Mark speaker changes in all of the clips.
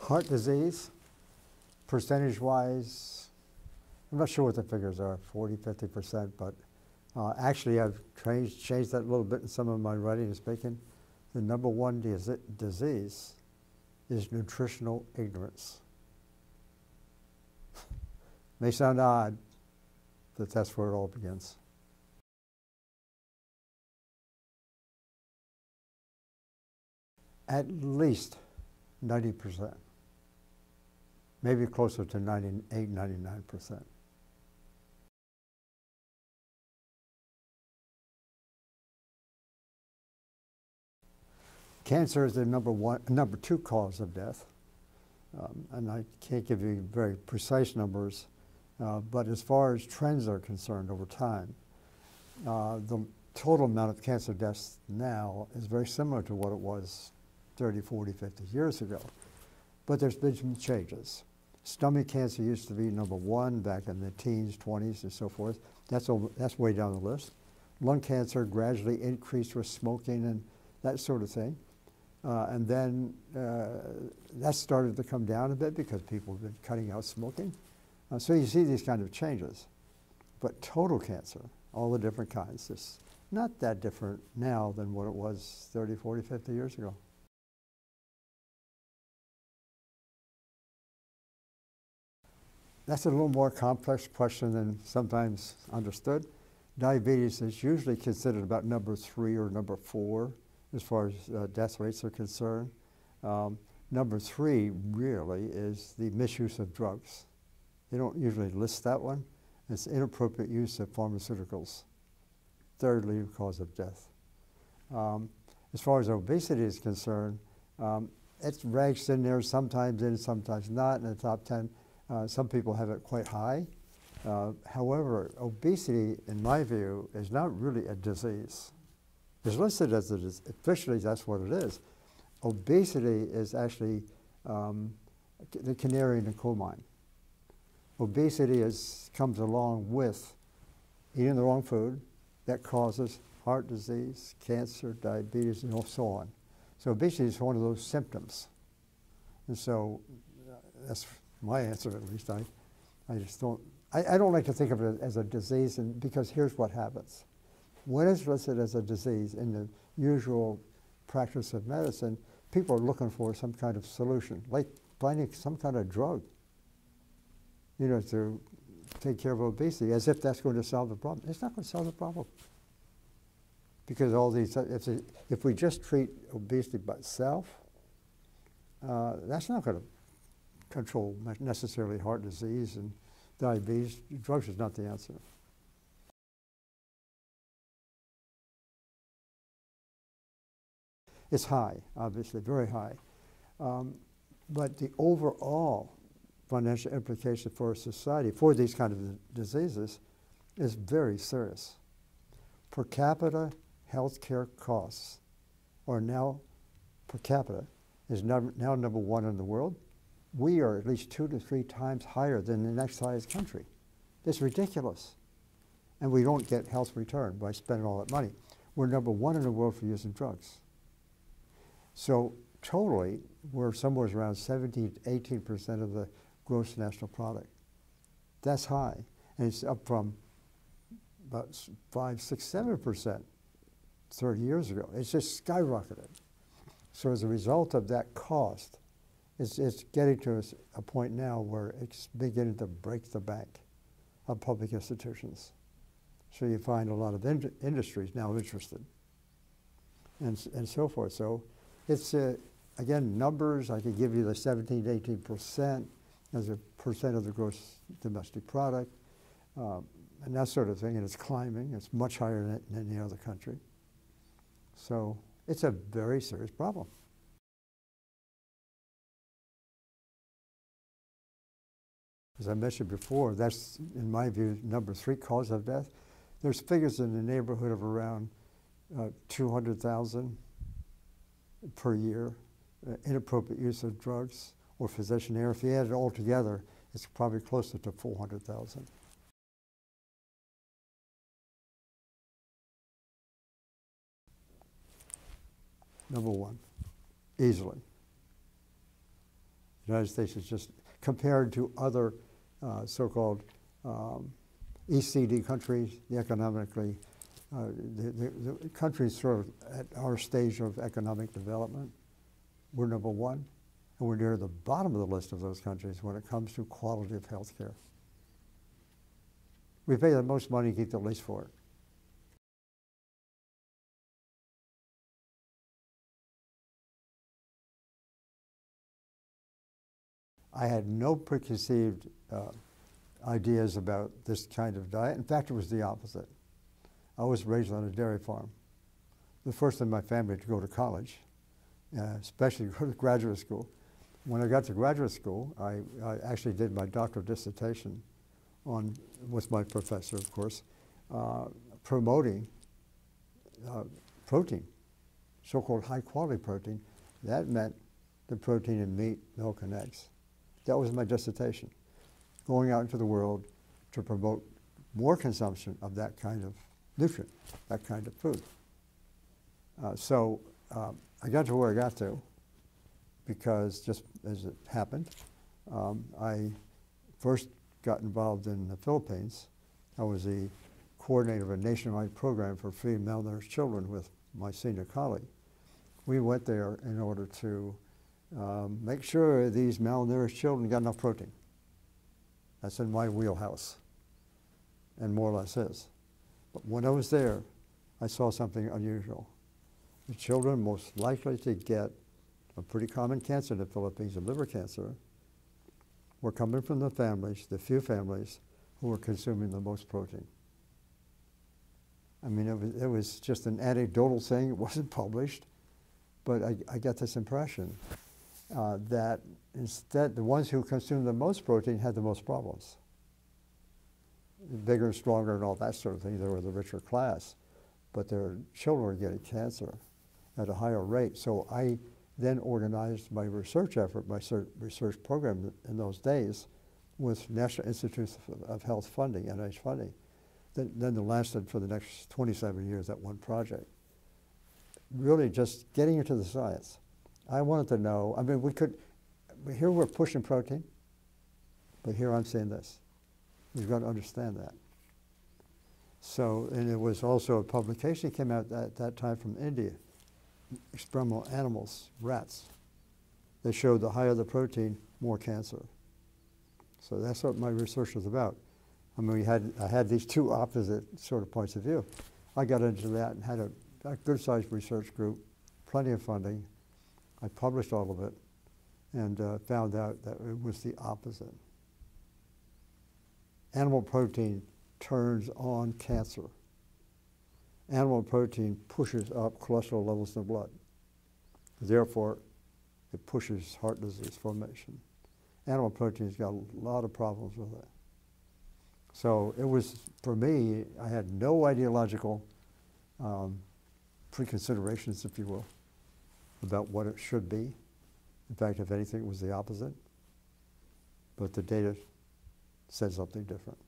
Speaker 1: Heart disease, percentage-wise, I'm not sure what the figures are, 40, 50%, but actually I've changed that a little bit in some of my writing and speaking. The number one disease is nutritional ignorance. May sound odd, but that's where it all begins. At least 90%, maybe closer to 98, 99%. Cancer is the number two cause of death, and I can't give you very precise numbers, but as far as trends are concerned over time, the total amount of cancer deaths now is very similar to what it was 30, 40, 50 years ago. But there's been some changes. Stomach cancer used to be number one back in the teens, 20s, and so forth. That's way down the list. Lung cancer gradually increased with smoking and that sort of thing. And then that started to come down a bit because people have been cutting out smoking. So you see these kind of changes. But total cancer, all the different kinds, is not that different now than what it was 30, 40, 50 years ago. That's a little more complex question than sometimes understood. Diabetes is usually considered about number 3 or number 4 as far as death rates are concerned. Number 3 really is the misuse of drugs. They don't usually list that one. It's inappropriate use of pharmaceuticals. Third leading cause of death. As far as obesity is concerned, it's ranks in there, sometimes in, sometimes not in the top 10. Some people have it quite high. However, obesity, in my view, is not really a disease. It's listed as a disease. Officially, that's what it is. Obesity is actually the canary in the coal mine. Obesity comes along with eating the wrong food that causes heart disease, cancer, diabetes, and so on. So obesity is one of those symptoms. And so that's my answer, at least. I just don't, I don't like to think of it as a disease, and because here's what happens. When it's listed as a disease in the usual practice of medicine, people are looking for some kind of solution, like finding some kind of drug, you know, to take care of obesity, as if that's going to solve the problem. It's not going to solve the problem. Because all these, if we just treat obesity by itself, that's not going to control necessarily heart disease and diabetes. Drugs is not the answer. It's high, obviously, very high. But the overall financial implication for a society for these kind of diseases is very serious. Per capita healthcare costs are now, per capita, is now number 1 in the world. We are at least 2 to 3 times higher than the next highest country. It's ridiculous. And we don't get health return by spending all that money. We're number 1 in the world for using drugs. So totally, we're somewhere around 17 to 18% of the gross national product. That's high. And it's up from about 5, 6, 7% 30 years ago. It's just skyrocketed. So as a result of that cost, it's getting to a point now where it's beginning to break the bank of public institutions. So you find a lot of industries now interested and so forth. So it's, again, numbers, I could give you the 17 to 18% as a percent of the gross domestic product, and that sort of thing, and it's climbing. It's much higher than any other country. So it's a very serious problem. As I mentioned before, that's, in my view, number 3 cause of death. There's figures in the neighborhood of around 200,000 per year, inappropriate use of drugs or physician error. If you add it all together, it's probably closer to 400,000. Number 1, easily. The United States is just, compared to other so-called ECD countries, the economically, the countries sort of at our stage of economic development, we're number one, and we're near the bottom of the list of those countries when it comes to quality of health care. We pay the most money, keep the least for it. I had no preconceived ideas about this kind of diet. In fact, it was the opposite. I was raised on a dairy farm. The first in my family to go to college, especially go to graduate school. When I got to graduate school, I actually did my doctoral dissertation on, with my professor, of course, promoting protein, so-called high-quality protein. That meant the protein in meat, milk, and eggs. That was my dissertation, going out into the world to promote more consumption of that kind of nutrient, that kind of food. So I got to where I got to because just as it happened, I first got involved in the Philippines. I was the coordinator of a nationwide program for free malnourished children with my senior colleague. We went there in order to make sure these malnourished children got enough protein. That's in my wheelhouse, and more or less is. But when I was there, I saw something unusual. The children most likely to get a pretty common cancer in the Philippines, liver cancer, were coming from the families, the few families, who were consuming the most protein. I mean, it was just an anecdotal thing. It wasn't published, but I got this impression that instead, the ones who consumed the most protein had the most problems. Bigger and stronger and all that sort of thing. They were the richer class, but their children were getting cancer at a higher rate. So I then organized my research effort, my research program in those days with National Institutes of Health funding, NIH funding. Then it lasted for the next 27 years, that one project. Really just getting into the science. I wanted to know, I mean, here we're pushing protein, but here I'm saying this. You've got to understand that. So, and it was also a publication that came out at that time from India, experimental animals, rats. They showed the higher the protein, more cancer. So that's what my research was about. I mean, I had these two opposite sort of points of view. I got into that and had a good-sized research group, plenty of funding. I published all of it and found out that it was the opposite. Animal protein turns on cancer. Animal protein pushes up cholesterol levels in the blood. Therefore, it pushes heart disease formation. Animal protein's got a lot of problems with it. So it was, for me, I had no ideological preconsiderations, if you will, about what it should be. In fact, if anything, it was the opposite. But the data said something different.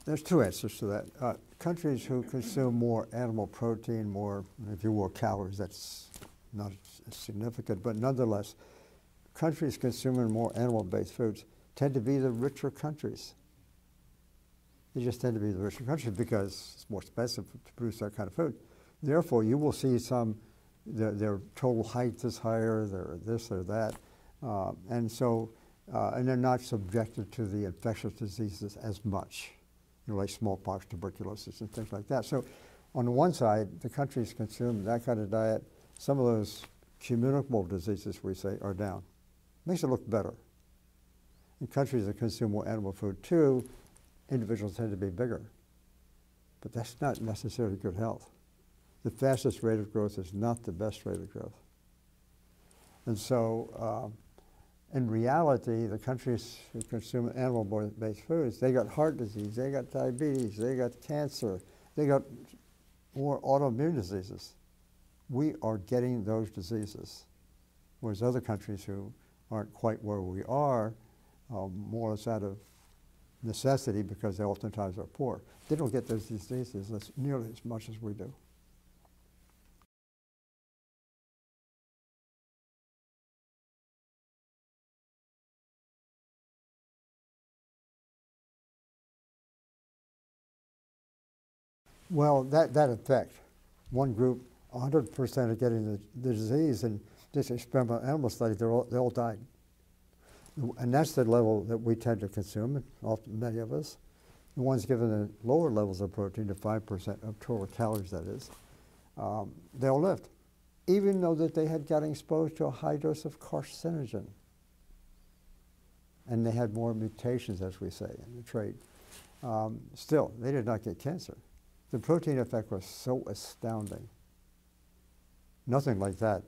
Speaker 1: There's two answers to that. Countries who consume more animal protein, more, if you will, calories, that's not as significant, but nonetheless, countries consuming more animal-based foods tend to be the richer countries. They just tend to be the richer countries because it's more expensive to produce that kind of food. Therefore, you will see their total height is higher, their this or that, and they're not subjected to the infectious diseases as much, like smallpox, tuberculosis, and things like that. So on the one side, the countries consume that kind of diet. Some of those communicable diseases, we say, are down. Makes it look better. In countries that consume more animal food too, individuals tend to be bigger. But that's not necessarily good health. The fastest rate of growth is not the best rate of growth. And so, in reality, the countries who consume animal-based foods, they got heart disease, they got diabetes, they got cancer, they got more autoimmune diseases. We are getting those diseases, whereas other countries who aren't quite where we are, more or less out of necessity because they oftentimes are poor. They don't get those diseases nearly as much as we do. Well, that effect, one group, 100% are getting the disease, and this experimental animal study, they all died. And that's the level that we tend to consume, often many of us. The ones given the lower levels of protein, the 5% of total calories that is, they all lived, even though that they had gotten exposed to a high dose of carcinogen. And they had more mutations, as we say in the trade. Still, they did not get cancer. The protein effect was so astounding. Nothing like that,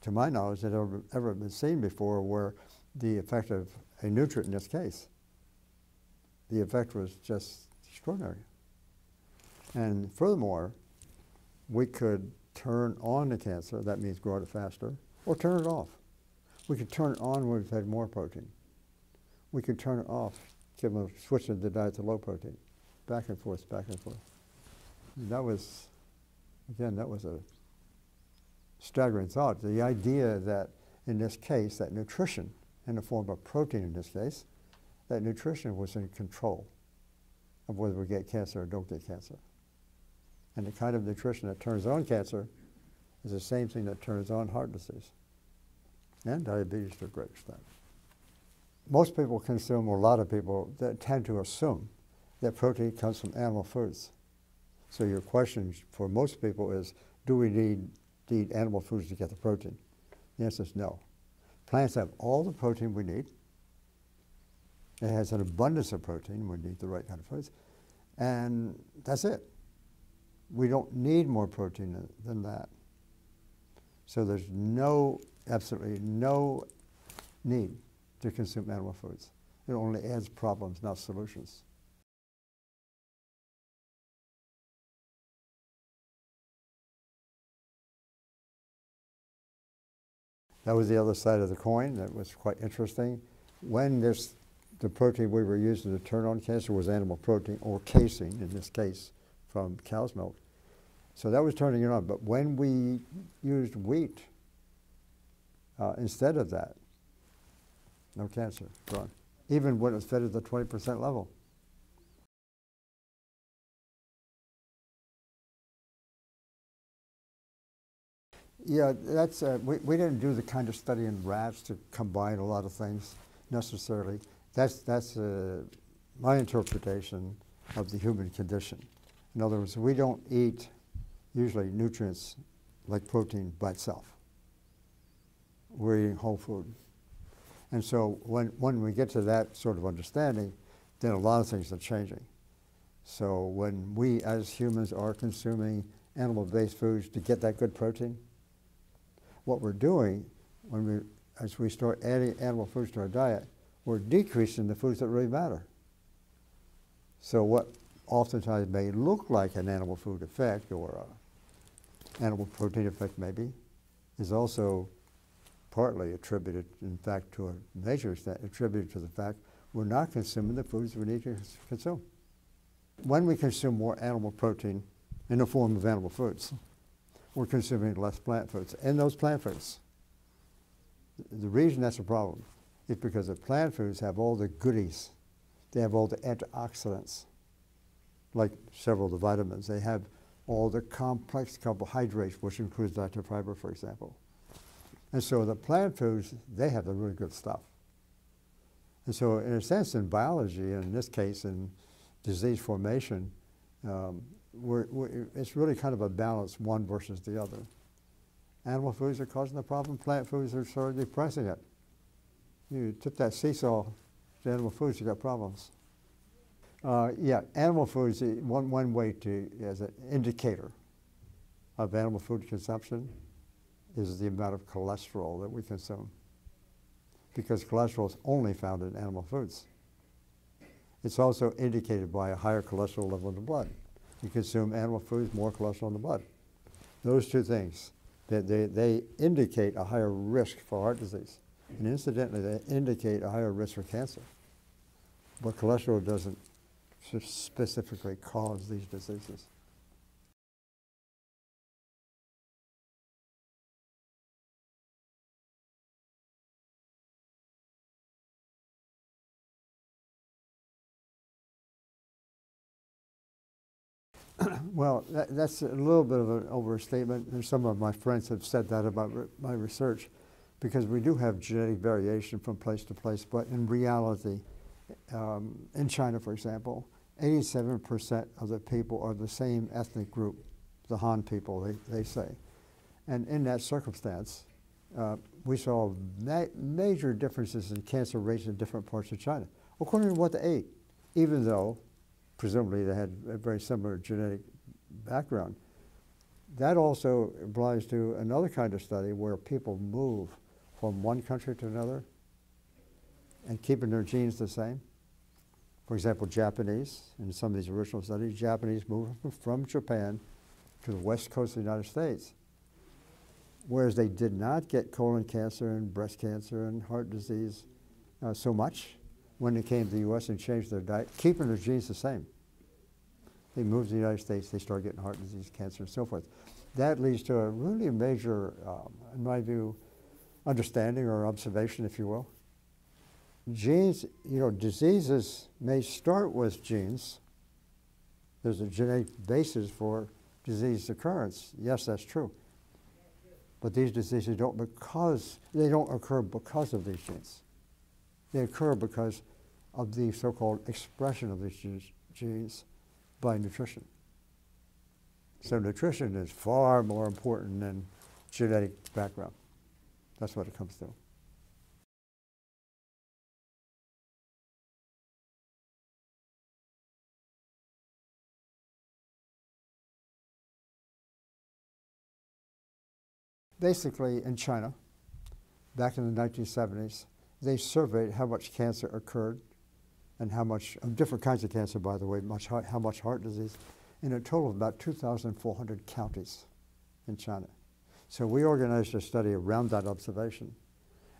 Speaker 1: to my knowledge, had ever been seen before, where the effect of a nutrient in this case, the effect was just extraordinary. And furthermore, we could turn on the cancer, that means grow it faster, or turn it off. We could turn it on when we've had more protein. We could turn it off, give them a switch of the diet to low protein, back and forth, back and forth. And that was, again, that was a staggering thought. The idea that, in this case, that nutrition, in the form of protein in this case, that nutrition was in control of whether we get cancer or don't get cancer. And the kind of nutrition that turns on cancer is the same thing that turns on heart disease and diabetes to a great extent. Most people consume, or a lot of people, that tend to assume that protein comes from animal foods. So your question for most people is, do we need animal foods to get the protein? The answer is no. Plants have all the protein we need. It has an abundance of protein. We need the right kind of foods. And that's it. We don't need more protein than that. So there's absolutely no need to consume animal foods. It only adds problems, not solutions. That was the other side of the coin. That was quite interesting. When the protein we were using to turn on cancer was animal protein, or casein, in this case, from cow's milk. So that was turning it on. But when we used wheat instead of that, no cancer, gone. Even when it was fed at the 20% level. Yeah, that's, we didn't do the kind of study in rats to combine a lot of things necessarily. That's my interpretation of the human condition. In other words, we don't eat usually nutrients like protein by itself. We're eating whole food. And so when we get to that sort of understanding, then a lot of things are changing. So when we as humans are consuming animal-based foods to get that good protein, what we're doing as we start adding animal foods to our diet, we're decreasing the foods that really matter. So what oftentimes may look like an animal food effect, or an animal protein effect maybe, is also partly attributed, in fact, to a major extent, attributed to the fact we're not consuming the foods we need to consume. When we consume more animal protein in the form of animal foods, we're consuming less plant foods. And those plant foods, the reason that's a problem is because the plant foods have all the goodies. They have all the antioxidants, like several of the vitamins. They have all the complex carbohydrates, which includes dietary fiber, for example. And so the plant foods, they have the really good stuff. And so in a sense, in biology, and in this case in disease formation, it's really kind of a balance, one versus the other. Animal foods are causing the problem, plant foods are sort of depressing it. You tip that seesaw to animal foods, you got problems. Yeah, animal foods, one way as an indicator of animal food consumption is the amount of cholesterol that we consume. Because cholesterol is only found in animal foods. It's also indicated by a higher cholesterol level in the blood. You consume animal foods, more cholesterol in the blood. Those two things, they indicate a higher risk for heart disease. And incidentally, they indicate a higher risk for cancer. but cholesterol doesn't specifically cause these diseases. Well, that's a little bit of an overstatement, and some of my friends have said that about my research, because we do have genetic variation from place to place, but in reality, in China, for example, 87% of the people are the same ethnic group, the Han people, they say. And in that circumstance, we saw major differences in cancer rates in different parts of China, according to what they ate, even though presumably they had a very similar genetic background. That also applies to another kind of study where people move from one country to another and keeping their genes the same. For example, Japanese, in some of these original studies, Japanese moved from Japan to the west coast of the United States, whereas they did not get colon cancer and breast cancer and heart disease so much when they came to the U.S. and changed their diet, keeping their genes the same. They moved to the United States, they started getting heart disease, cancer, and so forth. That leads to a really major, in my view, understanding or observation, if you will. Genes, diseases may start with genes. There's a genetic basis for disease occurrence. Yes, that's true. But these diseases don't occur because of these genes. They occur because of the so-called expression of these genes by nutrition. So nutrition is far more important than genetic background. That's what it comes to. Basically, in China, back in the 1970s, they surveyed how much cancer occurred and how much, of different kinds of cancer, by the way, how much heart disease, in a total of about 2,400 counties in China. So we organized a study around that observation.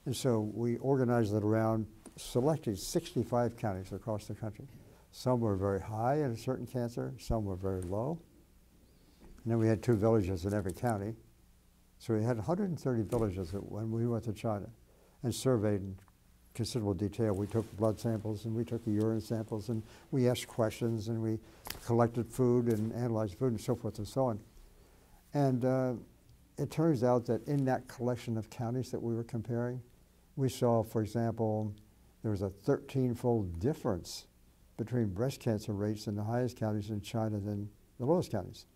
Speaker 1: And so we organized it around selecting 65 counties across the country. Some were very high in a certain cancer, some were very low. And then we had 2 villages in every county. So we had 130 villages when we went to China and surveyed in considerable detail. We took blood samples and we took urine samples and we asked questions and we collected food and analyzed food and so forth and so on. And it turns out that in that collection of counties that we were comparing, we saw, for example, there was a 13-fold difference between breast cancer rates in the highest counties in China than the lowest counties.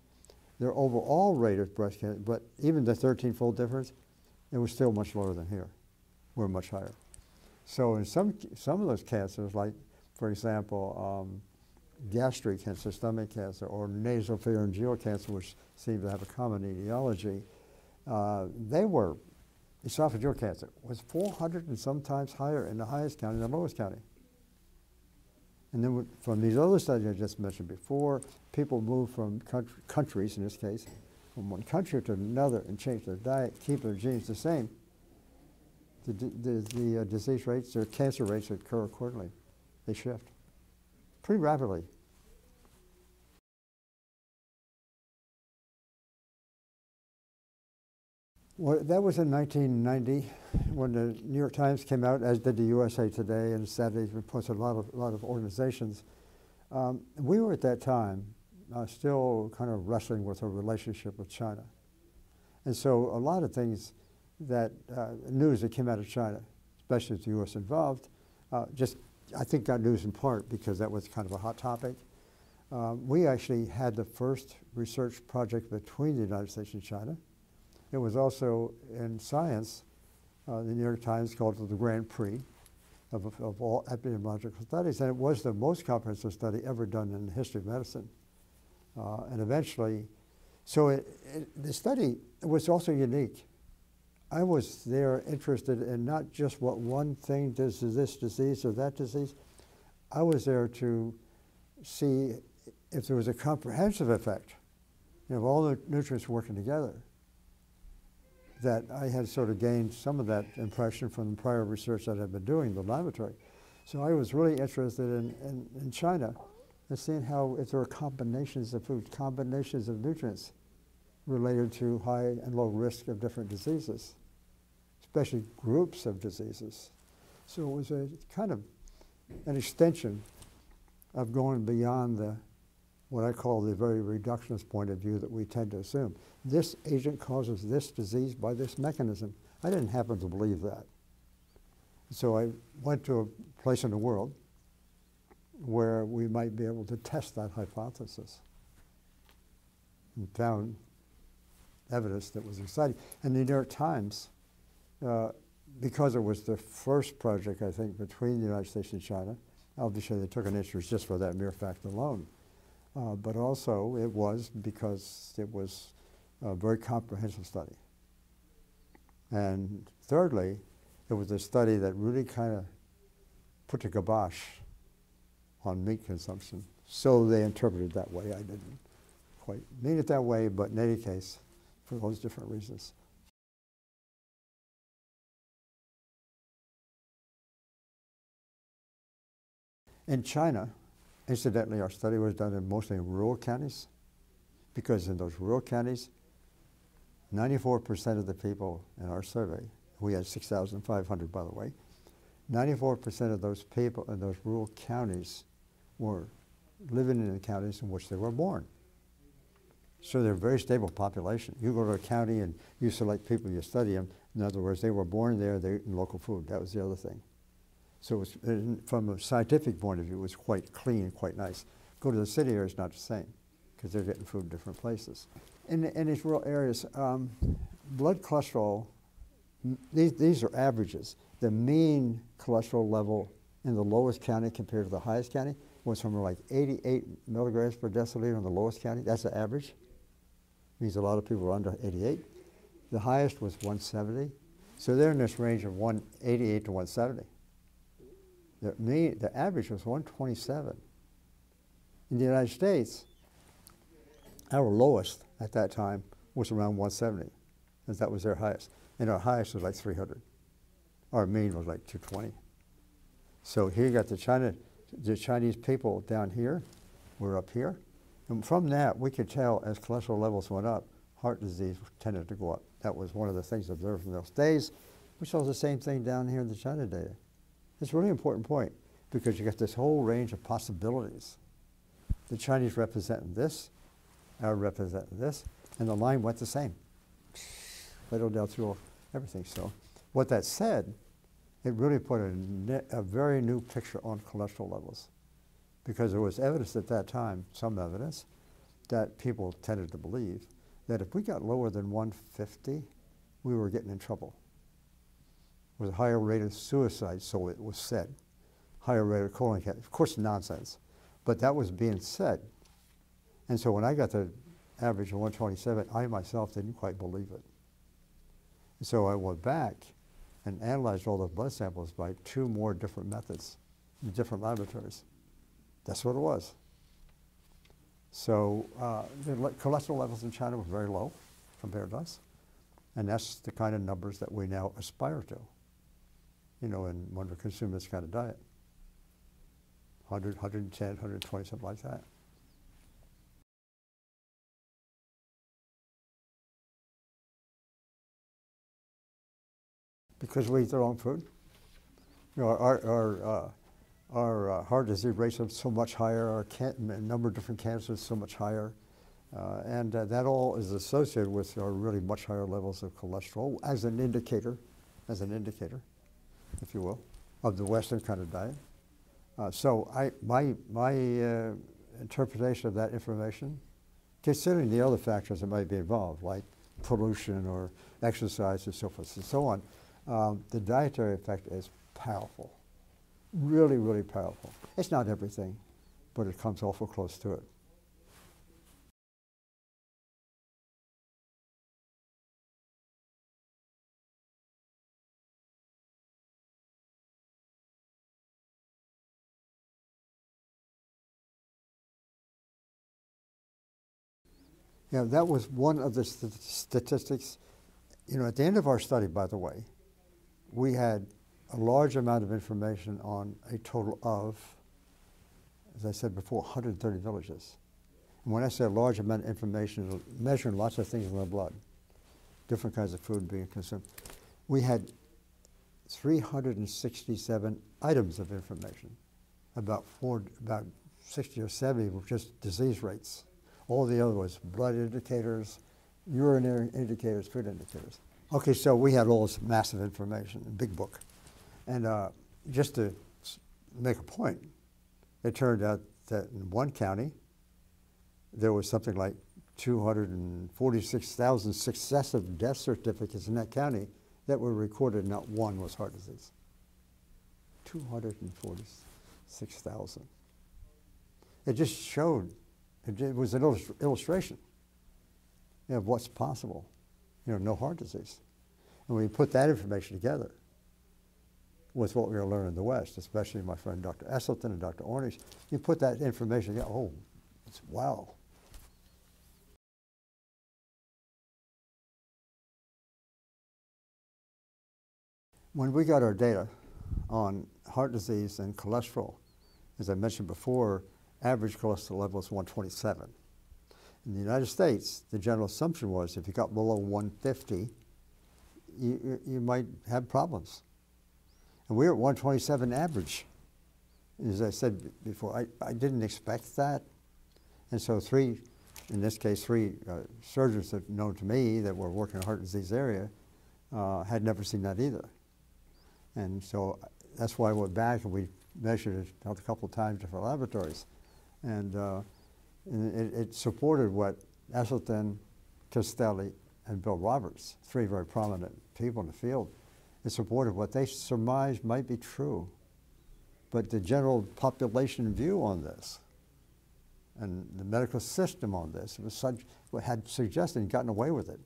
Speaker 1: Their overall rate of breast cancer, but even the 13-fold difference, it was still much lower than here. We're much higher. So in some of those cancers, like, for example, gastric cancer, stomach cancer, or nasopharyngeal cancer, which seem to have a common etiology, esophageal cancer was 400 and sometimes higher in the highest county than the lowest county. And then from these other studies I just mentioned before, people move from countries, in this case, from one country to another and change their diet, keep their genes the same. The disease rates or cancer rates occur accordingly. They shift pretty rapidly. Well, that was in 1990 when the New York Times came out, as did the USA Today and Saturday's reports, a lot of organizations. We were at that time still kind of wrestling with our relationship with China. And so a lot of things that news that came out of China, especially with the U.S. involved, I think got news in part because that was kind of a hot topic. We actually had the first research project between the United States and China. It was also in science, the New York Times called it the Grand Prix of all epidemiological studies, and it was the most comprehensive study ever done in the history of medicine. And eventually, so the study was also unique. I was there interested in not just what one thing does to this disease or that disease. I was there to see if there was a comprehensive effect, of all the nutrients working together. That I had sort of gained some of that impression from the prior research that I've been doing in the laboratory. So I was really interested in China and seeing how if there were combinations of food, combinations of nutrients related to high and low risk of different diseases, especially groups of diseases. So it was a kind of an extension of going beyond the what I call the very reductionist point of view that we tend to assume. This agent causes this disease by this mechanism. I didn't happen to believe that. So I went to a place in the world where we might be able to test that hypothesis and found evidence that was exciting. And the New York Times, because it was the first project, I think, between the United States and China, obviously they took an interest just for that mere fact alone. But also it was because it was a very comprehensive study. And thirdly, it was a study that really kind of put the kibosh on meat consumption. So they interpreted it that way. I didn't quite mean it that way, but in any case, for those different reasons. In China, incidentally, our study was done in mostly rural counties, because in those rural counties, 94% of the people in our survey, we had 6,500 by the way, 94% of those people in those rural counties were living in the counties in which they were born. So they're a very stable population. You go to a county and you select people, you study them. In other words, they were born there, they're eating local food. That was the other thing. So it was, from a scientific point of view, it was quite clean, quite nice. Go to the city area, it's not the same, because they're getting food in different places. In these rural areas, blood cholesterol, these are averages. The mean cholesterol level in the lowest county compared to the highest county was somewhere like 88 milligrams per deciliter in the lowest county. That's the average. Means a lot of people are under 88. The highest was 170. So they're in this range of 188 to 170. The average was 127. In the United States, our lowest at that time was around 170, and that was their highest. And our highest was like 300. Our mean was like 220. So here you got the Chinese people down here, we're up here. And from that, we could tell as cholesterol levels went up, heart disease tended to go up. That was one of the things observed in those days. We saw the same thing down here in the China data. It's a really important point because you got this whole range of possibilities. The Chinese representing this, our representing this, and the line went the same. Right down through everything. So what that said, it really put a very new picture on cholesterol levels because there was evidence at that time, some evidence, that people tended to believe that if we got lower than 150, we were getting in trouble. It was a higher rate of suicide, so it was said. Higher rate of colon cancer. Of course, nonsense. But that was being said. And so when I got the average of 127, I myself didn't quite believe it. And so I went back and analyzed all the blood samples by 2 more different methods in different laboratories. That's what it was. So the cholesterol levels in China were very low compared to us. And that's the kind of numbers that we now aspire to, you know, when we consume this kind of diet. 100, 110, 120, something like that. Because we eat the wrong food. You know, our heart disease rates are so much higher, our number of different cancers so much higher, and that all is associated with our really much higher levels of cholesterol as an indicator, if you will, of the Western kind of diet. So my interpretation of that information, considering the other factors that might be involved, like pollution or exercise and so forth and so on, the dietary effect is powerful, really, really powerful. It's not everything, but it comes awful close to it. Yeah, that was one of the statistics. You know, at the end of our study, by the way, we had a large amount of information on a total of, as I said before, 130 villages. And when I say a large amount of information, measuring lots of things in the blood, different kinds of food being consumed. We had 367 items of information. About 60 or 70 were just disease rates. All the other was blood indicators, urinary indicators, food indicators. Okay, so we had all this massive information, a big book. And just to make a point, it turned out that in one county, there was something like 246,000 successive death certificates in that county that were recorded, not one was heart disease. 246,000. It just showed, it was an illustration of what's possible. No heart disease. And when you put that information together with what we're going to learn in the West, especially my friend Dr. Esselton and Dr. Ornish, you put that information together, oh, it's wow. When we got our data on heart disease and cholesterol, as I mentioned before, average cholesterol level was 127. In the United States, the general assumption was if you got below 150, you might have problems. And we were at 127 average. As I said before, I didn't expect that. And so three surgeons that known to me that were working in the heart disease area had never seen that either. And so that's why I went back and we measured it a couple of times in different laboratories. And it supported what Esselton, Castelli, and Bill Roberts, three very prominent people in the field, it supported what they surmised might be true. But the general population view on this and the medical system on this had suggested and gotten away with it,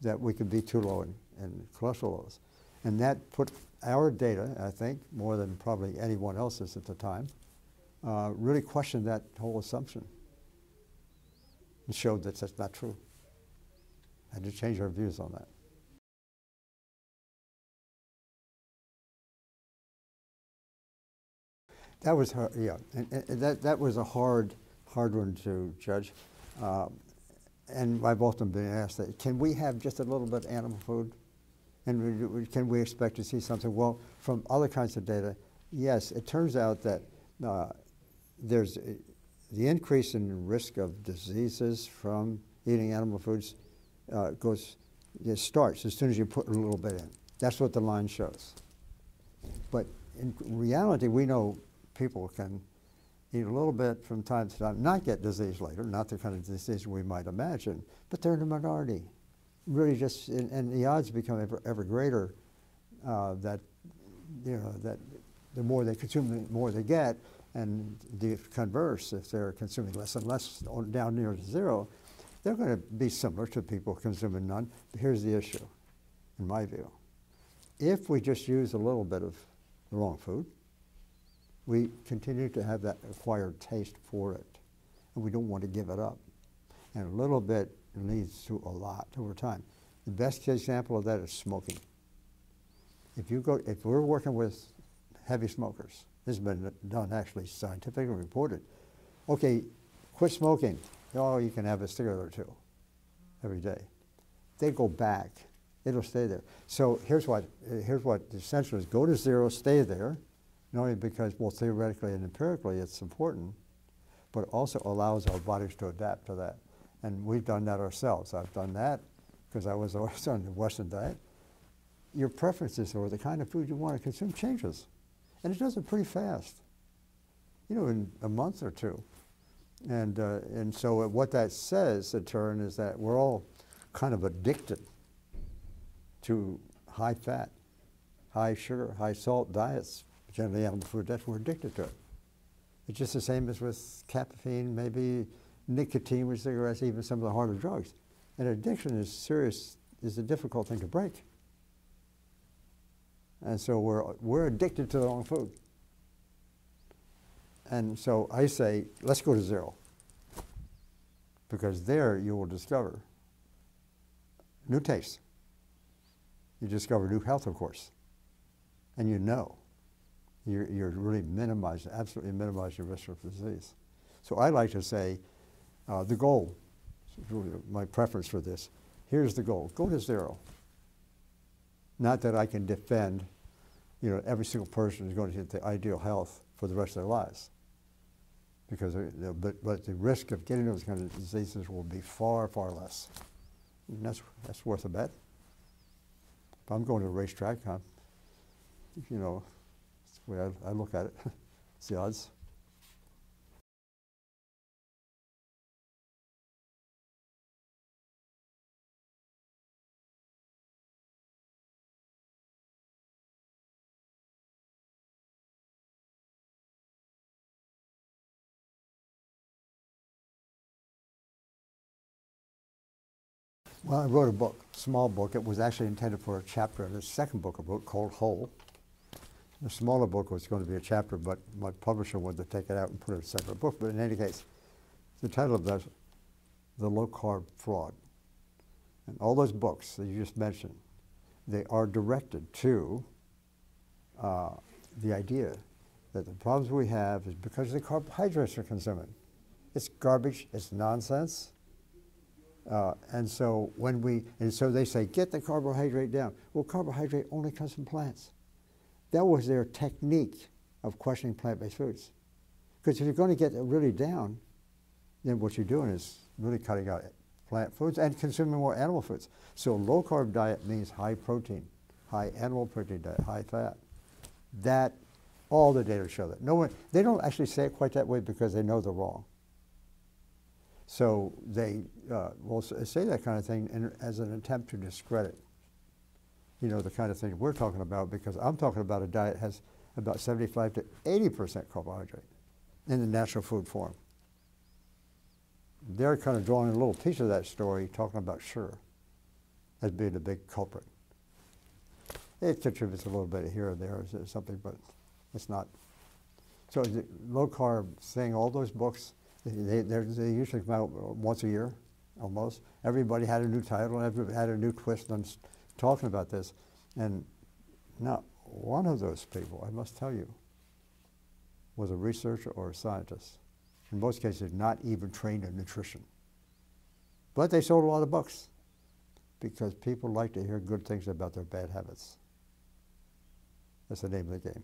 Speaker 1: that we could be too low in cholesterol levels. And that put our data, I think, more than probably anyone else's at the time, really questioned that whole assumption and showed that that's not true. Had to change our views on that. That was hard, yeah, and that was a hard one to judge. And I've often been asked that, can we have just a little bit of animal food? And can we expect to see something? Well, from other kinds of data, yes, it turns out that there's the increase in risk of diseases from eating animal foods it starts as soon as you put a little bit in. That's what the line shows. But in reality, we know people can eat a little bit from time to time, not get disease later, not the kind of disease we might imagine, but they're in the minority. Really just, and the odds become ever greater that the more they consume, the more they get, and the converse, if they're consuming less and less down near zero, they're going to be similar to people consuming none. But here's the issue, in my view. If we just use a little bit of the wrong food, we continue to have that acquired taste for it, and we don't want to give it up. And a little bit leads to a lot over time. The best example of that is smoking. If we're working with heavy smokers, this has been done actually scientifically reported. Okay, quit smoking. Oh, you can have a cigarette or two every day. They go back. It'll stay there. So here's what the essential is: go to zero, stay there, not only because, well, theoretically and empirically it's important, but also allows our bodies to adapt to that. And we've done that ourselves. I've done that because I was always on the Western diet. Your preferences or the kind of food you want to consume changes. And it does it pretty fast, in a month or two. And so what that says, in turn, is that we're all kind of addicted to high fat, high sugar, high salt diets, generally animal food diets. We're addicted to it. It's just the same as with caffeine, maybe nicotine with cigarettes, even some of the harder drugs. And addiction is serious, is a difficult thing to break. And so we're addicted to the wrong food. And so I say, let's go to zero. Because there you will discover new tastes. You discover new health, of course. and you know, you're really minimizing, absolutely minimizing risk of disease. So I like to say, the goal, really my preference for this, here's the goal. Go to zero. Not that I can defend, every single person is going to get the ideal health for the rest of their lives. Because, but the risk of getting those kind of diseases will be far, far less. And that's worth a bet. If I'm going to a racetrack, that's the way I look at it. It's the odds. Well, I wrote a book, small book. It was actually intended for a chapter in the second book I wrote called Whole. The smaller book was going to be a chapter, but my publisher wanted to take it out and put it in a separate book. But in any case, the title of that is The Low-Carb Fraud. And all those books that you just mentioned, they are directed to the idea that the problems we have is because of the carbohydrates we're consuming. It's garbage, it's nonsense. And so they say, get the carbohydrate down. Well, carbohydrate only comes from plants. That was their technique of questioning plant-based foods. Because if you're going to get it really down, then what you're doing is really cutting out plant foods and consuming more animal foods. So low-carb diet means high protein, high animal protein diet, high fat. That, all the data show that. They don't actually say it quite that way because they know they're wrong. So they will say that kind of thing as an attempt to discredit, the kind of thing we're talking about, because I'm talking about a diet that has about 75 to 80% carbohydrate in the natural food form. They're kind of drawing a little piece of that story, talking about sugar as being the big culprit. It contributes a little bit here or there or something, but it's not. So the low-carb thing, all those books, they usually come out once a year, almost. Everybody had a new title, everybody had a new twist on talking about this. And not one of those people, I must tell you, was a researcher or a scientist. In most cases, not even trained in nutrition. But they sold a lot of books because people like to hear good things about their bad habits. That's the name of the game.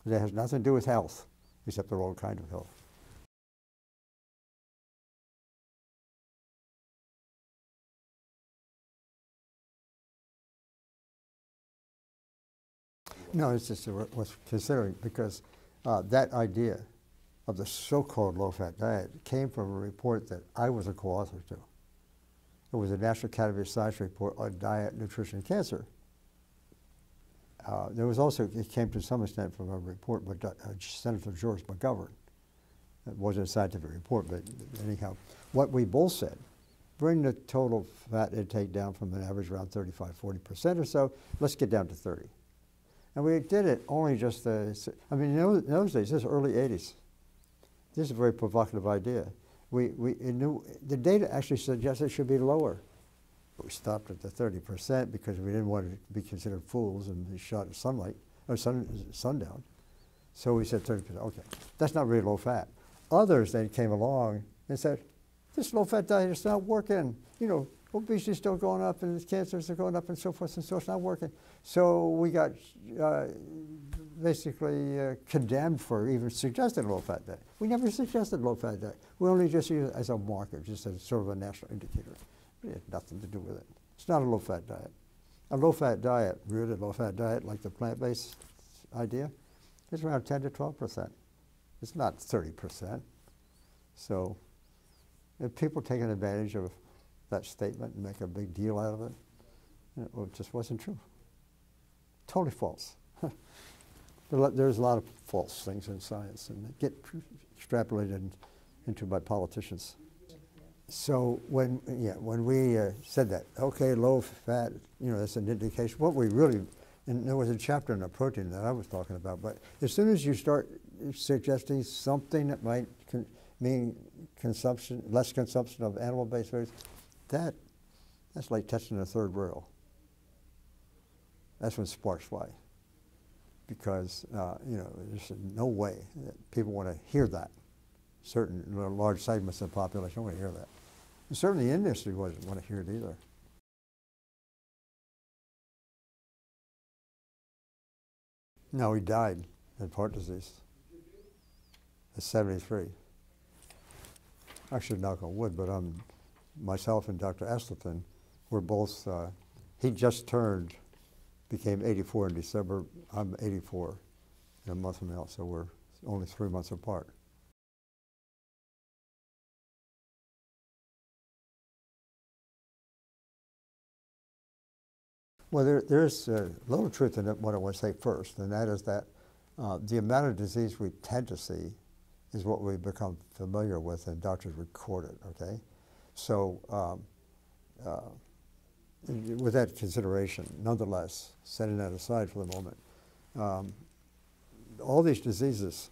Speaker 1: It has nothing to do with health, except the wrong kind of health. No, it's just what's considering, because that idea of the so-called low-fat diet came from a report that I was a co-author to. It was a National Academy of Science report on diet, nutrition, and cancer. There was also, it came to some extent from a report by Senator George McGovern. It wasn't a scientific report, but anyhow, what we both said, bring the total fat intake down from an average around 35–40% or so, let's get down to 30. And we did it only just, in those days, this is early 80s. This is a very provocative idea. The data actually suggests it should be lower. But we stopped at the 30% because we didn't want to be considered fools and be shot at sunlight, or sundown. So we said 30%, okay. That's not really low fat. Others then came along and said, this low fat diet is not working. Obesity is still going up and cancers are going up and so forth, and so it's not working. So we got basically condemned for even suggesting a low-fat diet. We never suggested low-fat diet. We only just used it as a marker, just as sort of a national indicator. It had nothing to do with it. It's not a low-fat diet. A low-fat diet, really low-fat diet, like the plant-based idea, is around 10 to 12%. It's not 30%. So if people taking advantage of that statement and make a big deal out of it, it just wasn't true. Totally false. There's a lot of false things in science, and they get extrapolated into by politicians. So when we said that, okay, low fat, that's an indication. What we really, and there was a chapter in the protein that I was talking about, but as soon as you start suggesting something that might mean less consumption of animal-based foods, that's like testing a third rail. that's when sparks fly. Because, you know, there's no way that people want to hear that. Certain large segments of the population don't want to hear that. And certainly the industry doesn't want to hear it either. No, he died of heart disease at 73. Actually, knock on wood, but myself and Dr. Estleton were both, he just turned, became 84 in December. I'm 84 in a month from now, so we're only 3 months apart. Well, there's a little truth in what I want to say first, and that is that the amount of disease we tend to see is what we become familiar with and doctors record it, okay? So with that consideration, nonetheless, setting that aside for the moment, all these diseases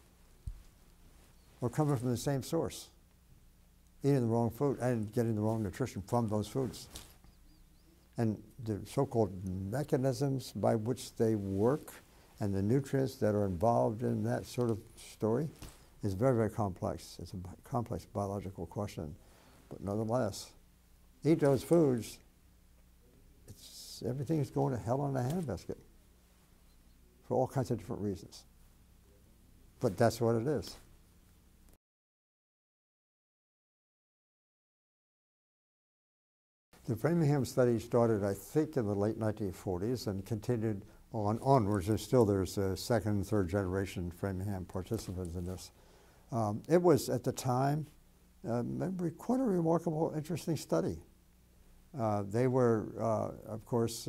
Speaker 1: are coming from the same source, eating the wrong food and getting the wrong nutrition from those foods. And the so-called mechanisms by which they work and the nutrients that are involved in that sort of story is very, very complex. It's a complex biological question. But nonetheless, eat those foods, everything is going to hell in a handbasket for all kinds of different reasons. But that's what it is. The Framingham Study started, I think, in the late 1940s and continued onwards. There's a second and third generation Framingham participants in this. It was, at the time, quite a remarkable, interesting study. They were, of course,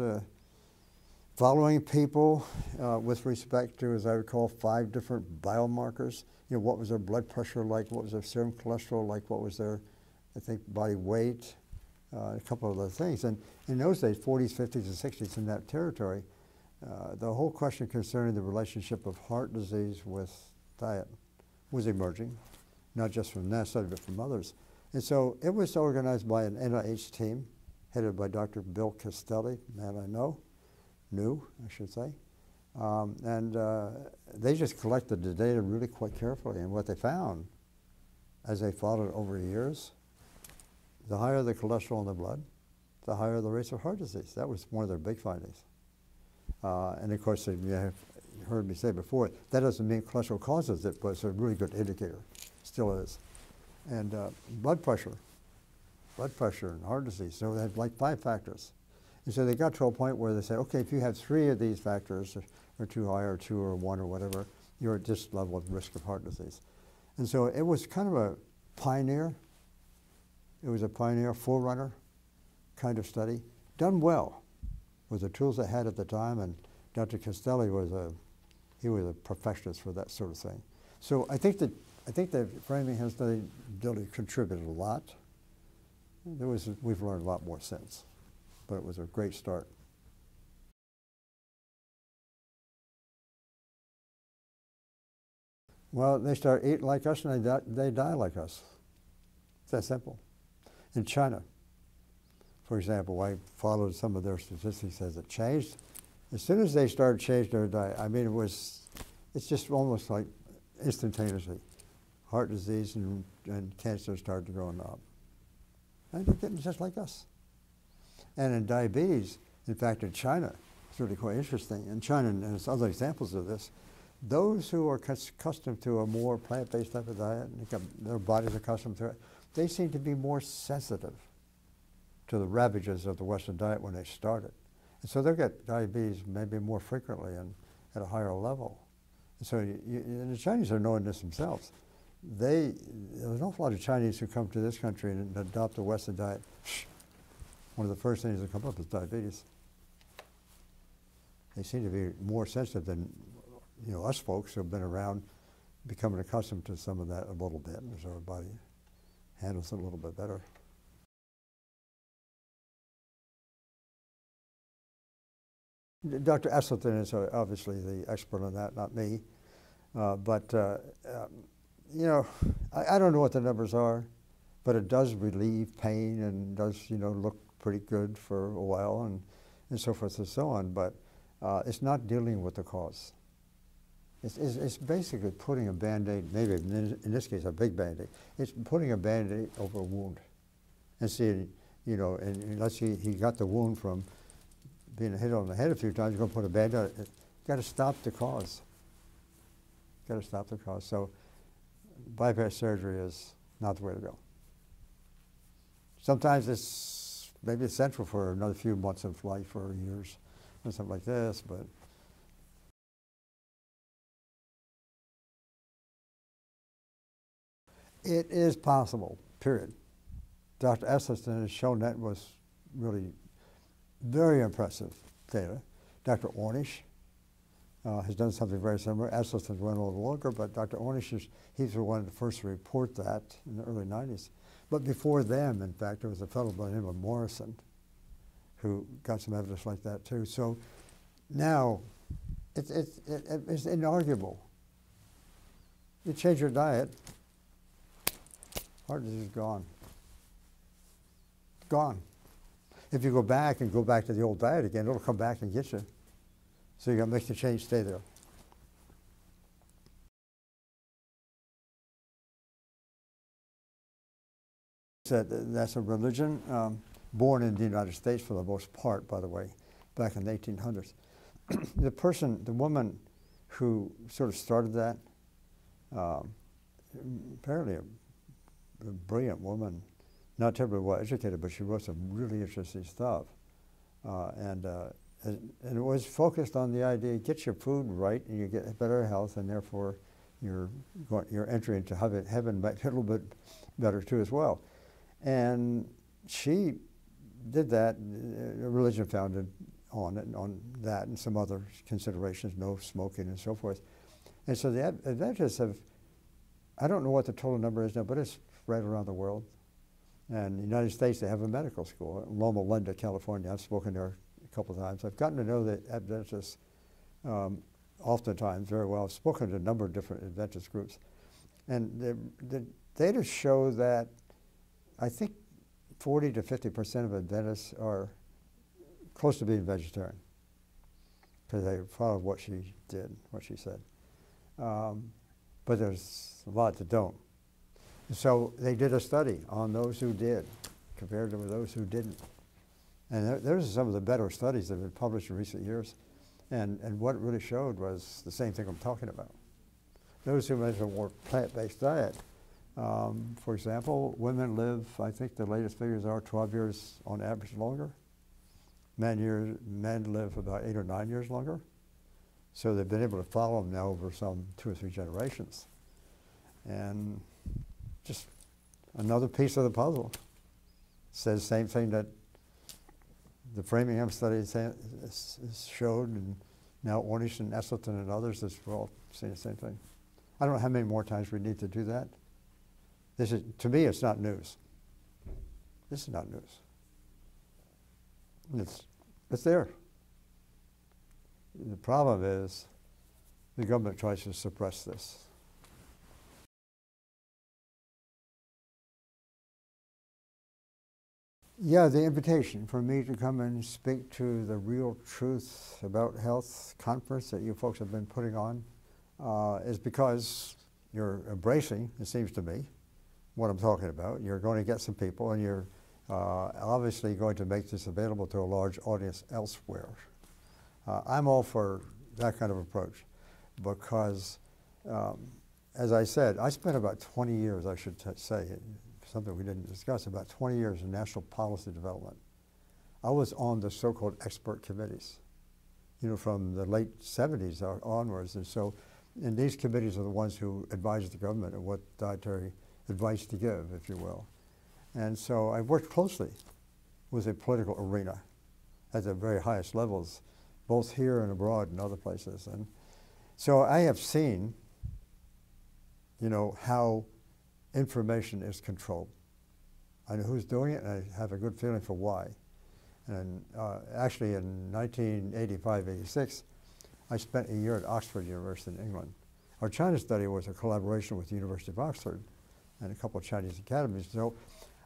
Speaker 1: following people with respect to, as I recall, 5 different biomarkers. You know, what was their blood pressure like? What was their serum cholesterol like? What was their, I think, body weight? A couple of other things. And in those days, 40s, 50s, and 60s, in that territory, the whole question concerning the relationship of heart disease with diet was emerging, not just from that study, but from others. And so it was organized by an NIH team, headed by Dr. Bill Castelli, man I knew, I should say. They just collected the data really quite carefully. And what they found, as they followed it over years, the higher the cholesterol in the blood, the higher the rates of heart disease. That was one of their big findings. And of course, you have heard me say before, that doesn't mean cholesterol causes it, but it's a really good indicator. Still is. And blood pressure and heart disease. So they had like 5 factors. And so they got to a point where they said, okay, if you have 3 of these factors, or too high, or 2, or 1, or whatever, you're at this level of risk of heart disease. And so it was kind of a pioneer. It was a pioneer, forerunner kind of study, done well with the tools they had at the time, and Dr. Castelli was a perfectionist for that sort of thing. So I think the Framingham Study really contributed a lot. We've learned a lot more since, but it was a great start. Well, they start eating like us and they die like us. It's that simple. In China, for example, I followed some of their statistics as it changed. As soon as they started changing their diet, I mean, it's just almost like instantaneously. Heart disease and cancer started growing up. And they're getting just like us. And in diabetes, in fact, in China, it's really quite interesting. In China, and there's other examples of this, those who are accustomed to a more plant-based type of diet, and their body's accustomed to it, they seem to be more sensitive to the ravages of the Western diet when they started. And so they'll get diabetes maybe more frequently and at a higher level. And so and the Chinese are knowing this themselves. There's an awful lot of Chinese who come to this country and adopt a Western diet. One of the first things that come up is diabetes. They seem to be more sensitive than us folks who have been around, becoming accustomed to some of that a little bit, as our body handles it a little bit better. Dr. Estleton is obviously the expert on that, not me. I don't know what the numbers are, but it does relieve pain and does, look pretty good for a while and so forth and so on. But it's not dealing with the cause. It's basically putting a Band-Aid, maybe in this case a big Band-Aid, it's putting a Band-Aid over a wound. And seeing, you know, and let's see, he got the wound from being hit on the head a few times, you're going to put a Band-Aid on it. You've got to stop the cause. Got to stop the cause. So bypass surgery is not the way to go. Sometimes it's maybe essential for another few months of life or years or something like this, but it is possible, period. Dr. Esselstyn has shown that was really very impressive data. Dr. Ornish has done something very similar. Esselstyn went a little longer, but Dr. Ornish, he's the one of the first to report that in the early 90s. But before them, in fact, there was a fellow by the name of Morrison who got some evidence like that too. So now it's inarguable. You change your diet, heart disease is gone. Gone. If you go back to the old diet again, it'll come back and get you. So you got to make the change, stay there. That's a religion born in the United States for the most part, by the way, back in the 1800s. The woman who sort of started that, apparently a brilliant woman, not terribly well educated, but she wrote some really interesting stuff. And it was focused on the idea, get your food right and you get better health, and therefore your entry into heaven might be a little bit better too as well. And she did that, a religion founded on it, on that and some other considerations, no smoking and so forth. And so the Adventists have, I don't know what the total number is now, but it's spread around the world. And in the United States, they have a medical school, Loma Linda, California. I've spoken there a couple of times. I've gotten to know the Adventists oftentimes very well. I've spoken to a number of different Adventist groups. And the data show that I think 40 to 50% of Adventists are close to being vegetarian because they followed what she did, what she said. But there's a lot that don't. So they did a study on those who did, compared with those who didn't. And those are some of the better studies that have been published in recent years. And what it really showed was the same thing I'm talking about. Those who went to a more plant-based diet, for example, women live, I think the latest figures are 12 years on average longer. Men live about 8 or 9 years longer. So they've been able to follow them now over some 2 or 3 generations. And just another piece of the puzzle. Says the same thing that the Framingham Study showed, and now Ornish and Esselstyn and others as well saying the same thing. I don't know how many more times we need to do that. This is, to me, it's not news. This is not news. It's there. The problem is the government tries to suppress this. Yeah, the invitation for me to come and speak to the Real Truth About Health conference that you folks have been putting on is because you're embracing, it seems to me, what I'm talking about. You're going to get some people, and you're obviously going to make this available to a large audience elsewhere. I'm all for that kind of approach because, as I said, I spent about 20 years, I should say, something we didn't discuss, about 20 years in national policy development. I was on the so-called expert committees, you know, from the late 70s onwards. And so, and these committees are the ones who advise the government on what dietary advice to give, if you will. And so I worked closely with the political arena at the very highest levels, both here and abroad and other places. And so I have seen, you know, how information is controlled. I know who's doing it, and I have a good feeling for why. And actually in 1985-86, I spent a year at Oxford University in England. Our China study was a collaboration with the University of Oxford and a couple of Chinese academies. So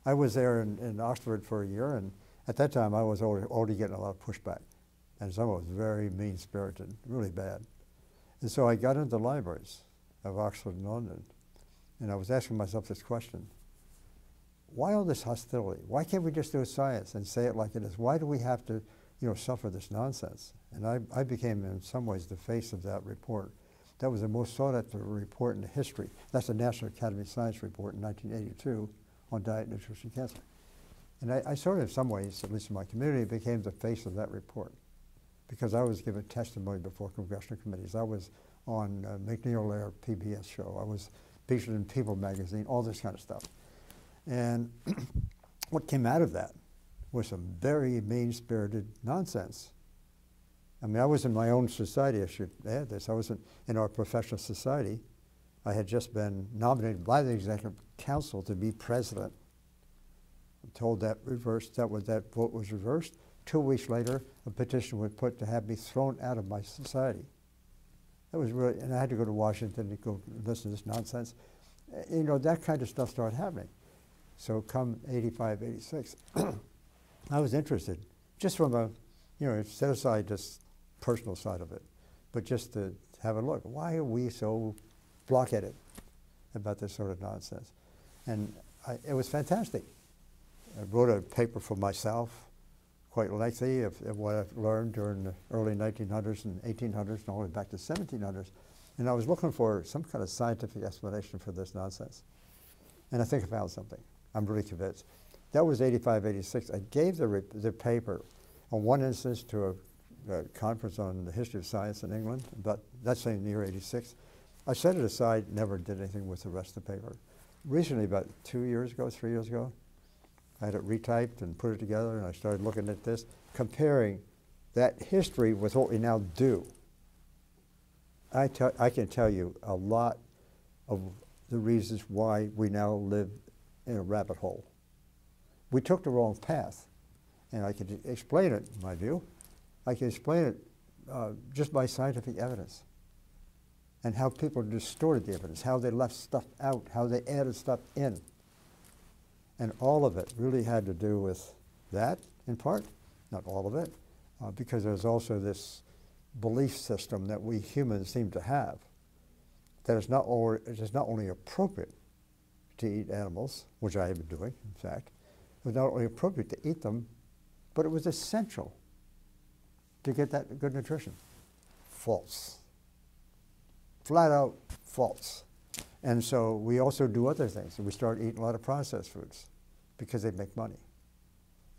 Speaker 1: I was there in Oxford for a year, and at that time I was already getting a lot of pushback and some of it was very mean-spirited, really bad. And so I got into the libraries of Oxford and London, and I was asking myself this question: why all this hostility? Why can't we just do science and say it like it is? Why do we have to, suffer this nonsense? And I became, in some ways, the face of that report. That was the most sought-after report in history. That's the National Academy of Science report in 1982 on diet, nutrition, cancer. And I sort of, in some ways, at least in my community, became the face of that report, because I was given testimony before congressional committees. I was on McNeil-Lehrer PBS show. I was featured in People magazine, all this kind of stuff. And what came out of that was some very mean-spirited nonsense. I mean, I was in my own society, I should add this. I wasn't in our professional society. I had just been nominated by the Executive Council to be president. I'm told that that vote was reversed. 2 weeks later, a petition was put to have me thrown out of my society. That was really, and I had to go to Washington to go listen to this nonsense. That kind of stuff started happening. So come 85, 86, I was interested, just from a, set aside this personal side of it, but just to have a look. Why are we so blockheaded about this sort of nonsense? And it was fantastic. I wrote a paper for myself, quite lengthy, of what I've learned during the early 1900s and 1800s and all the way back to 1700s. And I was looking for some kind of scientific explanation for this nonsense. And I think I found something. I'm really convinced. That was 85, 86. I gave the paper on one instance to a conference on the history of science in England, but that same year, 86. I set it aside, never did anything with the rest of the paper. Recently, about 3 years ago, I had it retyped and put it together, and I started looking at this, comparing that history with what we now do. I can tell you a lot of the reasons why we now live in a rabbit hole. We took the wrong path, and I can explain it, in my view. I can explain it just by scientific evidence, and how people distorted the evidence, how they left stuff out, how they added stuff in. And all of it really had to do with that, in part, not all of it, because there's also this belief system that we humans seem to have, that it's not only appropriate to eat animals, which I have been doing, in fact. It was not only appropriate to eat them, but it was essential to get that good nutrition. False. Flat out false. And so we also do other things. We start eating a lot of processed foods because they make money.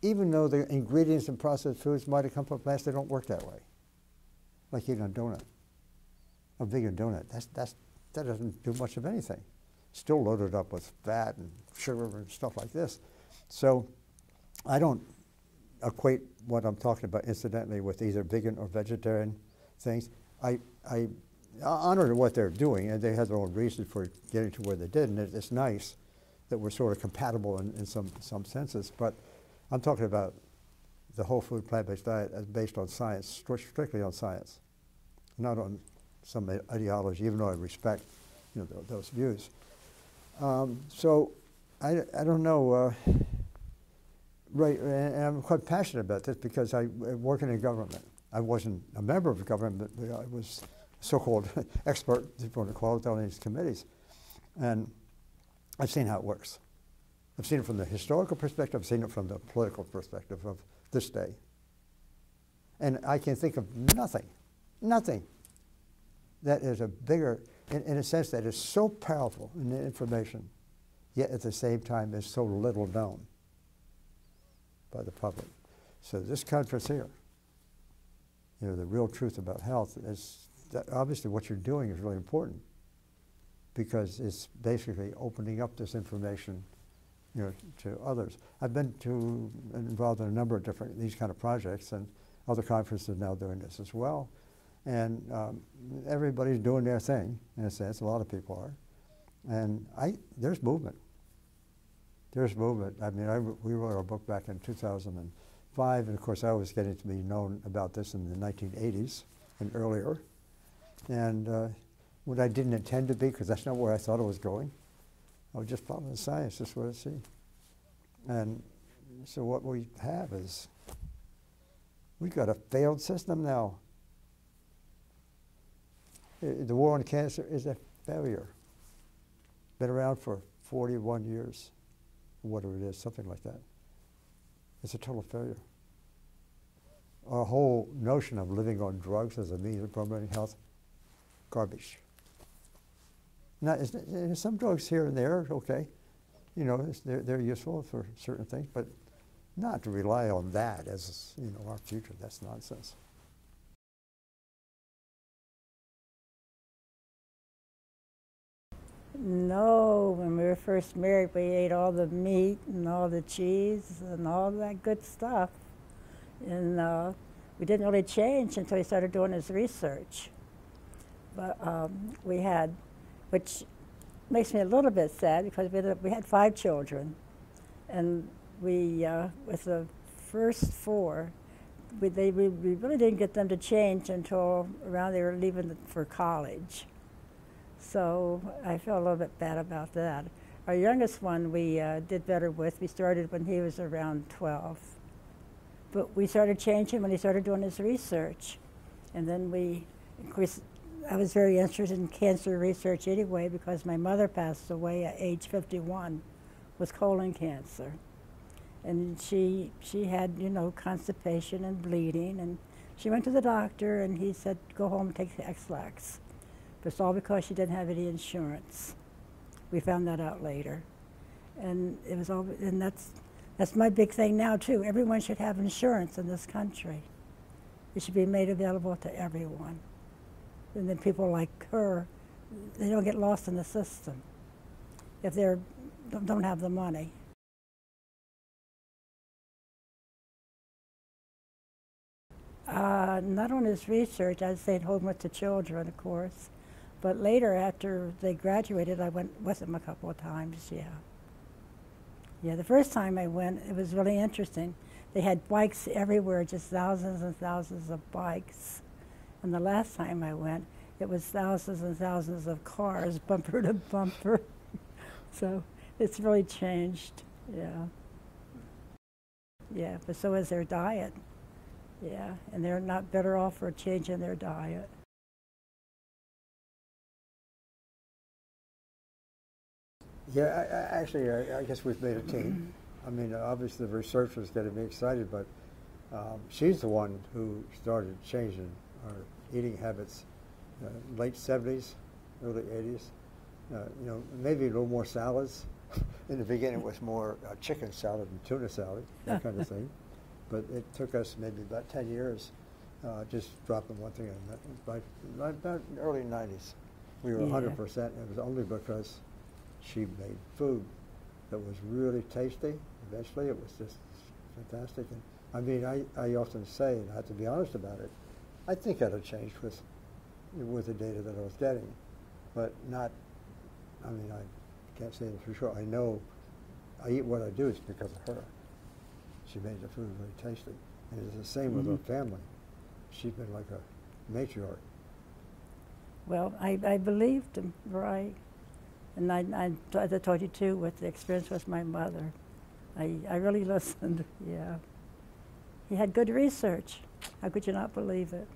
Speaker 1: Even though the ingredients in processed foods might have come from plants, they don't work that way. Like eating a donut, a vegan donut. That doesn't do much of anything. Still loaded up with fat and sugar and stuff like this. So I don't equate what I'm talking about incidentally with either vegan or vegetarian things. I honor what they're doing, and they have their own reasons for getting to where they did, and it's nice that we're sort of compatible in some senses, but I'm talking about the whole food plant-based diet as based on science, strictly on science, not on some ideology, even though I respect those views. So I don't know, right, and I'm quite passionate about this because I work in government. I wasn't a member of the government, but I was so-called expert on the quality on these committees. And I've seen how it works. I've seen it from the historical perspective, I've seen it from the political perspective of this day. And I can think of nothing that is a bigger, in a sense that is so powerful in the information, yet at the same time is so little known by the public. So this conference here, the real truth about health, is that obviously what you're doing is really important, because it's basically opening up this information to others. I've been involved in a number of these kind of projects, and other conferences are now doing this as well. And everybody's doing their thing, in a sense, a lot of people are. And there's movement. There's movement. I mean, we wrote our book back in 2005, and of course I was getting to be known about this in the 1980s and earlier. And what I didn't intend to be, because that's not where I thought it was going, I was just following the science, just what I see. And so what we have is We've got a failed system now. The war on cancer is a failure. Been around for 41 years, whatever it is, something like that. It's a total failure. Our whole notion of living on drugs as a means of promoting health, garbage. Now, there's some drugs here and there, okay. You know, they're useful for certain things, but not to rely on that as, you know, our future. That's nonsense.
Speaker 2: No, when we were first married, we ate all the meat and all the cheese and all that good stuff. And we didn't really change until he started doing his research. But we had, which makes me a little bit sad because we had 5 children. And we, with the first 4, we really didn't get them to change until around they were leaving for college. So I felt a little bit bad about that. Our youngest one we did better with. We started when he was around 12. But we started changing when he started doing his research. And then of course, I was very interested in cancer research anyway because my mother passed away at age 51 with colon cancer. And she had, you know, constipation and bleeding. And she went to the doctor and he said, go home and take the X-Lax. But it's all because she didn't have any insurance. We found that out later. And it was all, and that's my big thing now too. Everyone should have insurance in this country. It should be made available to everyone. And then people like her, they don't get lost in the system if they don't have the money. Not on his research. I stayed home with the children, of course. But later, after they graduated, I went with them a couple of times, yeah. Yeah, the first time I went, it was really interesting. They had bikes everywhere, just thousands and thousands of bikes. And the last time I went, it was thousands and thousands of cars, bumper to bumper. So it's really changed, yeah. Yeah, but so is their diet. Yeah, and they're not better off for changing their diet.
Speaker 1: Yeah, actually, I guess we've made a team. I mean, obviously the researchers getting me excited, but she's the one who started changing our eating habits, late 70s, early 80s. You know, maybe a little more salads. In the beginning, it was more chicken salad and tuna salad, that kind of thing. But it took us maybe about 10 years, just dropping one thing. By about the early 90s, we were 100%. It was only because she made food that was really tasty. Eventually, it was just fantastic. And I mean, I often say, and I have to be honest about it, I think I'd have changed with the data that I was getting, but not. I mean, I can't say it for sure. I know I eat what I do is because of her. She made the food very tasty, and it's the same with her family. She's been like a matriarch.
Speaker 2: Well, I believed him, right? And as I told you too, with the experience with my mother, I really listened, yeah. He had good research. How could you not believe it?